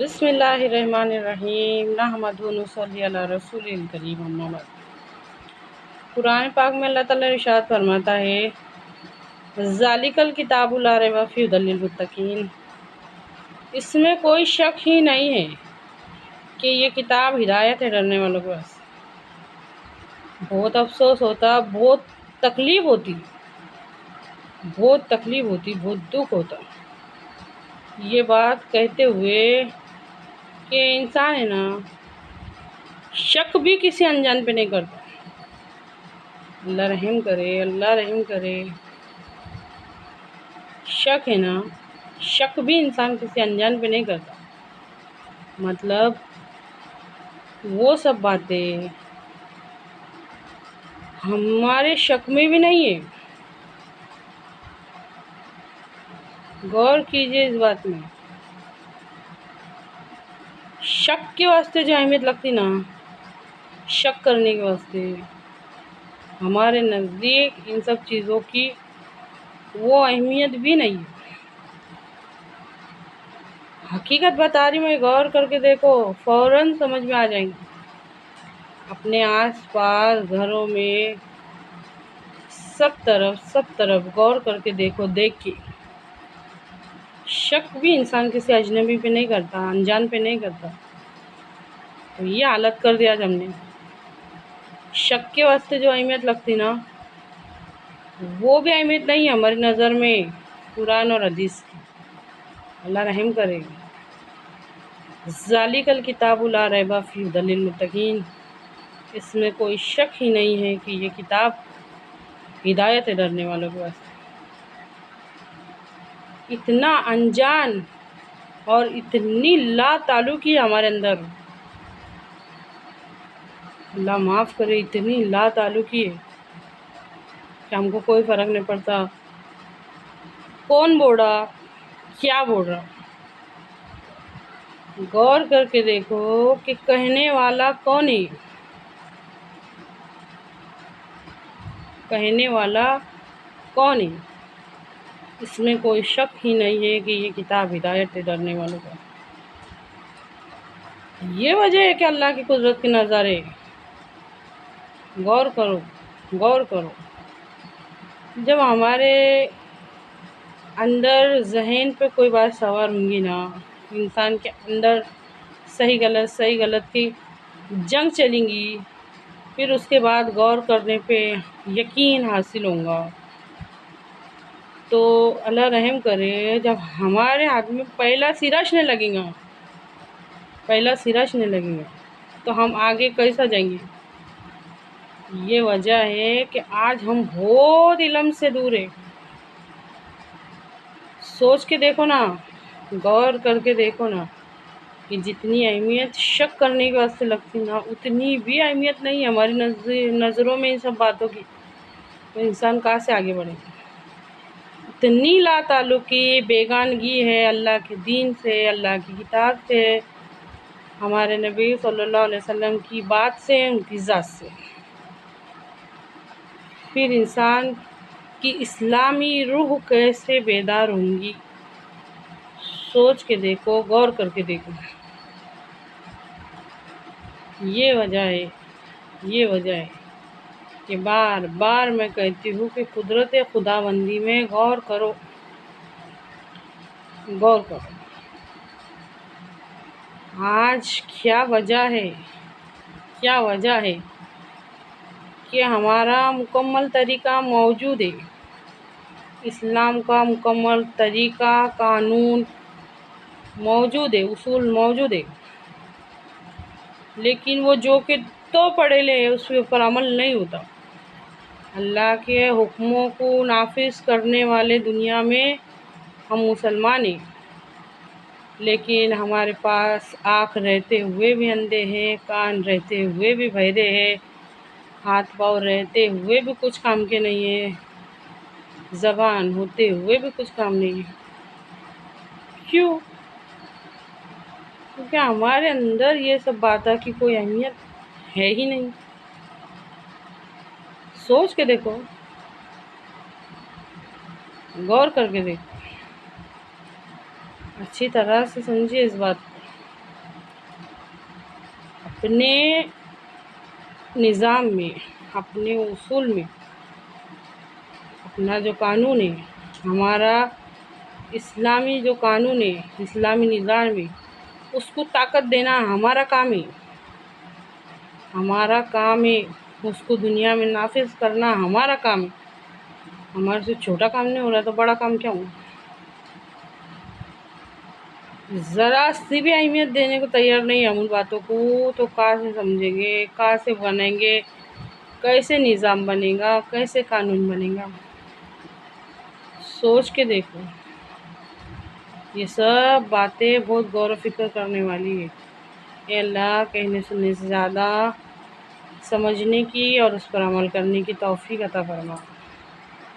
بسم اللہ الرحمن الرحیم نحمدہ و نصلی علی رسول الکریم اما بعد۔ قرآن پاک میں اللہ تعالیٰ ارشاد فرماتا ہے ذالک الکتاب لا ریب فیہ ھدی للمتقین، اس میں کوئی شک ہی نہیں ہے کہ یہ کتاب ہدایت ہے ڈرنے والوں کے واسطے۔ بہت افسوس ہوتا، بہت تکلیف ہوتی، بہت دکھ ہوتا یہ بات کہتے ہوئے کہ انسان ہے نا، شک بھی کسی انجان پہ نہیں کرتا۔ اللہ رحم کرے، اللہ رحم کرے۔ شک ہے نا، شک بھی انسان کسی انجان پہ نہیں کرتا۔ مطلب وہ سب باتیں ہمارے شک میں بھی نہیں ہے۔ غور کیجئے اس بات میں، شک کے واسطے جو اہمیت لگتی نا، شک کرنے کے واسطے ہمارے نزدیک ان سب چیزوں کی وہ اہمیت بھی نہیں ہے۔ حقیقت بتا رہی میں، غور کر کے دیکھو، فوراً سمجھ میں آ جائیں گے۔ اپنے آس پاس گھروں میں سب طرف غور کر کے دیکھو، دیکھ کے شک بھی انسان کسی اجنبی پہ نہیں کرتا، انجان پہ نہیں کرتا۔ تو یہ حالت کر دیا ہم نے۔ شک کے واسطے جو اہمیت لگتی نا، وہ بھی اہمیت نہیں ہے ہماری نظر میں قرآن اور حدیث کی۔ اللہ رحم کرے۔ ذالک الکتاب لا ریب فیہ ھدی للمتقین، اس میں کوئی شک ہی نہیں ہے کہ یہ کتاب ہدایت ہے ڈرنے والوں کے واسطے۔ اتنا انجان اور اتنی لا تعلقی ہمارے اندر، اللہ معاف کرے، اتنی لا تعلقی ہے کہ ہم کو کوئی فرق نہیں پڑتا کون بول رہا، کیا بول رہا۔ غور کر کے دیکھو کہ کہنے والا کون ہے، کہنے والا کون ہے۔ اس میں کوئی شک ہی نہیں ہے کہ یہ کتاب ہدایت ہے ڈرنے والوں کا۔ یہ وجہ ہے کہ اللہ کی قدرت کے نظارے، غور کرو، غور کرو۔ جب ہمارے اندر ذہن پہ کوئی بات سوار ہوں گی نا، انسان کے اندر صحیح غلط کی جنگ چلیں گی، پھر اس کے بعد غور کرنے پہ یقین حاصل ہوگا۔ تو اللہ رحم کرے، جب ہمارے ہاتھ میں پہلا سراشنے لگیں گا، تو ہم آگے کیسا جائیں گے۔ یہ وجہ ہے کہ آج ہم بہت علم سے دور ہیں۔ سوچ کے دیکھو نا، غور کر کے دیکھو نا، کہ جتنی اہمیت شک کرنے کے واسطے لگتی نا، اتنی بھی اہمیت نہیں ہے ہماری نظروں میں ان سب باتوں کی۔ تو انسان کہاں سے آگے بڑھے۔ اتنی لا تعلقی، بیگانگی ہے اللہ کے دین سے، اللہ کی کتاب سے، ہمارے نبی صلی اللہ علیہ وسلم کی بات سے، ان کی ذات سے۔ پھر انسان کی اسلامی روح کیسے بیدار ہوں گی۔ سوچ کے دیکھو، غور کر کے دیکھو۔ یہ وجہ ہے کہ بار بار میں کہتی ہوں کہ قدرت خداوندی میں غور کرو، غور کرو۔ آج کیا وجہ ہے کہ ہمارا مکمل طریقہ موجود ہے، اسلام کا مکمل طریقہ، قانون موجود ہے، اصول موجود ہے، لیکن وہ جو کہ تو پڑھے لے اس کے اوپر عمل نہیں ہوتا۔ اللہ کے حکموں کو نافذ کرنے والے دنیا میں ہم مسلمان ہیں، لیکن ہمارے پاس آنکھ رہتے ہوئے بھی اندھے ہیں، کان رہتے ہوئے بھی بہرے ہیں، ہاتھ پاؤں رہتے ہوئے بھی کچھ کام کے نہیں ہیں، زبان ہوتے ہوئے بھی کچھ کام نہیں ہے۔ کیوں؟ کیونکہ ہمارے اندر یہ سب باتوں کی کوئی اہمیت ہے ہی نہیں۔ سوچ کے دیکھو، غور کر کے دیکھو، اچھی طرح سے سمجھیے اس بات کو۔ اپنے نظام میں، اپنے اصول میں، اپنا جو قانون ہے، ہمارا اسلامی جو قانون ہے، اسلامی نظام ہے، اس کو طاقت دینا ہمارا کام ہے، ہمارا کام ہے، اس کو دنیا میں نافذ کرنا ہمارا کام ہے۔ ہمارے سے چھوٹا کام نہیں ہو رہا تو بڑا کام کیا ہوں؟ ذرا سی بھی اہمیت دینے کو تیار نہیں ہم ان باتوں کو، تو کہاں سے سمجھیں گے، کہاں سے بنیں گے، کیسے نظام بنے گا، کیسے قانون بنے گا؟ سوچ کے دیکھو، یہ سب باتیں بہت غور و فکر کرنے والی ہے۔ اے اللہ کہنے سننے سے زیادہ سمجھنے کی اور اس پر عمل کرنے کی توفیق عطا فرما۔